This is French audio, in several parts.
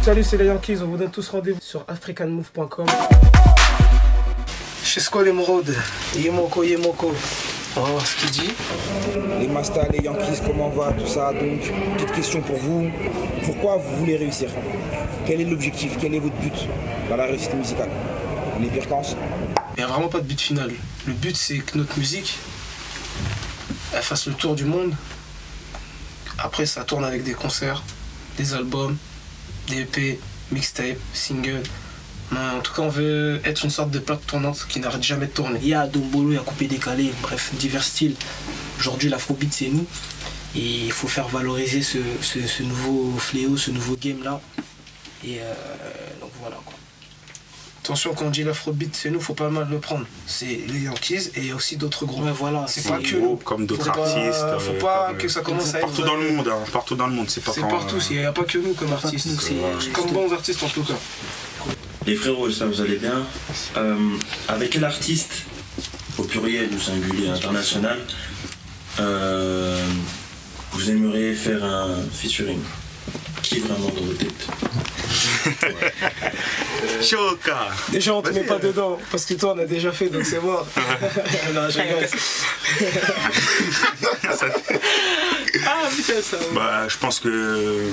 Salut, c'est les Yankees, on vous donne tous rendez-vous sur africanmove.com. Chez Skol Emerald, Yemoko. On va voir ce qu'il dit. Les Mastas, les Yankees, comment va tout ça? Donc, petite question pour vous. Pourquoi vous voulez réussir? Quel est l'objectif? Quel est votre but dans la réussite musicale? Les Birkans? Il n'y a vraiment pas de but final. Le but, c'est que notre musique, elle fasse le tour du monde. Après, ça tourne avec des concerts, des albums, des EP, mixtapes, singles. En tout cas, on veut être une sorte de plaque tournante qui n'arrête jamais de tourner. Il y a Dombolo, il y a Coupé Décalé, bref, divers styles. Aujourd'hui, l'afrobeat, c'est nous. Et il faut faire valoriser ce nouveau fléau, ce nouveau game-là. Et donc voilà quoi. Attention, quand on dit l'afrobeat, c'est nous, faut pas mal le prendre. C'est les Yankees et il y a aussi d'autres groupes. Ouais, voilà. C'est pas que nous. Comme d'autres artistes. Faut pas que ça commence à être... Partout dans le monde, hein, partout dans le monde. C'est partout, il n'y a pas que nous comme artistes. Comme bons artistes en tout cas. Les frérots, ça vous allez bien? Avec quel artiste, au pluriel ou singulier international, vous aimeriez faire un featuring? Qui est vraiment dans vos têtes? Choka. Déjà on te met pas dedans, parce que toi on a déjà fait donc c'est mort. Non, je rigole. Ah putain ça. Bah je pense que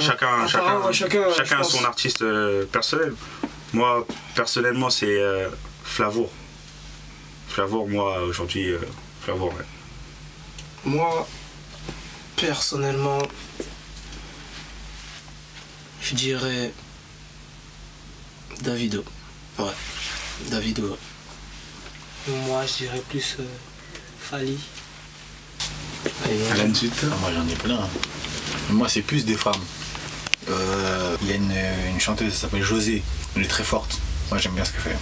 chacun a son artiste personnel. Moi personnellement c'est Flavour. Flavour, moi aujourd'hui Flavour. Ouais. Moi personnellement je dirais Davido. Ouais, Davido. Moi, je dirais plus Fali. Alan Sutter. Moi, j'en ai plein. Moi, c'est plus des femmes. Il y a une chanteuse, elle s'appelle José. Elle est très forte. Moi, j'aime bien ce qu'elle fait.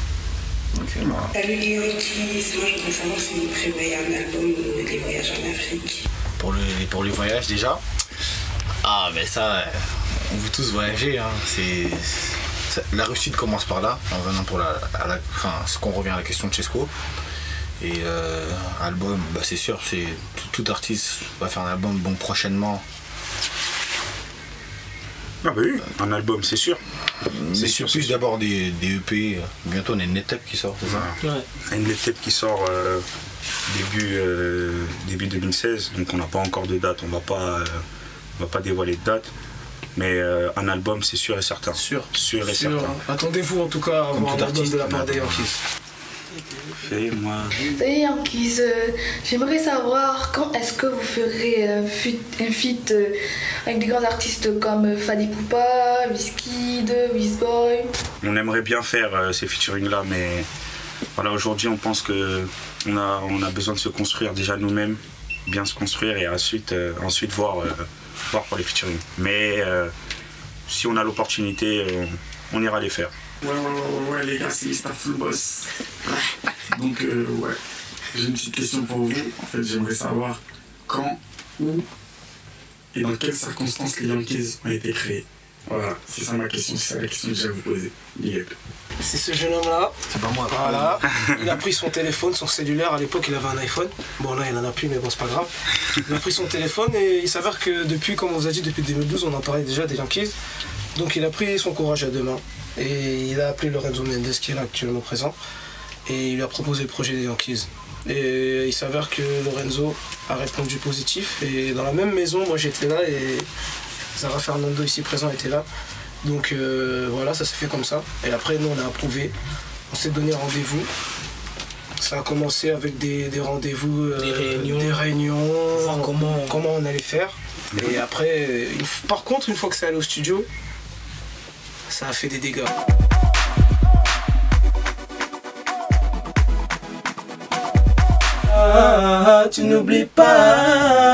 Donc, Salut les Yankees, moi je voudrais savoir si vous prévoyez un album ou des voyages en Afrique. Pour les voyages, déjà. Ah, ben ça, on veut tous voyager. Hein. La réussite commence par là, en venant pour ce qu'on revient à la question de Chesco. Et album, bah c'est sûr, c'est tout artiste va faire un album bon prochainement. Ah bah oui, un album c'est sûr. C'est sûr, plus d'abord des EP. Bientôt on a une NetTape qui sort, c'est ça? Ouais. Une NetTape qui sort début 2016, donc on n'a pas encore de date, on va pas dévoiler de date. Mais un album c'est sûr et certain. Sûr et certain. Attendez-vous en tout cas à avoir un album de la part des Yankees. Fais-moi. Salut Yankees, j'aimerais savoir quand est-ce que vous ferez un feat avec des grands artistes comme Fally Ipupa, Wizkid, Wizboy. On aimerait bien faire ces featuring là, mais voilà, aujourd'hui on pense que on a besoin de se construire déjà nous-mêmes, bien se construire et ensuite voir pour les featuring. Mais si on a l'opportunité, on ira les faire. Ouais les gars, c'est Staff Full Boss. Donc ouais, j'ai une petite question pour vous. En fait, j'aimerais savoir quand, où et dans quelles circonstances les Yankees ont été créés. Voilà, c'est ça ma question, c'est ça la question que j'ai à vous poser. C'est ce jeune homme-là. C'est pas moi. Voilà. Il a pris son téléphone, son cellulaire. À l'époque, il avait un iPhone. Bon, là, il en a plus, mais bon, c'est pas grave. Il a pris son téléphone et il s'avère que depuis, comme on vous a dit, depuis 2012, on en parlait déjà des Yankees. Donc, il a pris son courage à deux mains et il a appelé Lorenzo Mendes, qui est là actuellement présent, et il lui a proposé le projet des Yankees. Et il s'avère que Lorenzo a répondu positif. Et dans la même maison, moi, j'étais là et Zara Fernando, ici présent, était là. Donc voilà, ça s'est fait comme ça. Et après, nous, on a approuvé. On s'est donné rendez-vous. Ça a commencé avec des rendez-vous, des réunions, voir comment on allait faire. Et après, par contre, une fois que c'est allé au studio, ça a fait des dégâts. Tu n'oublies pas.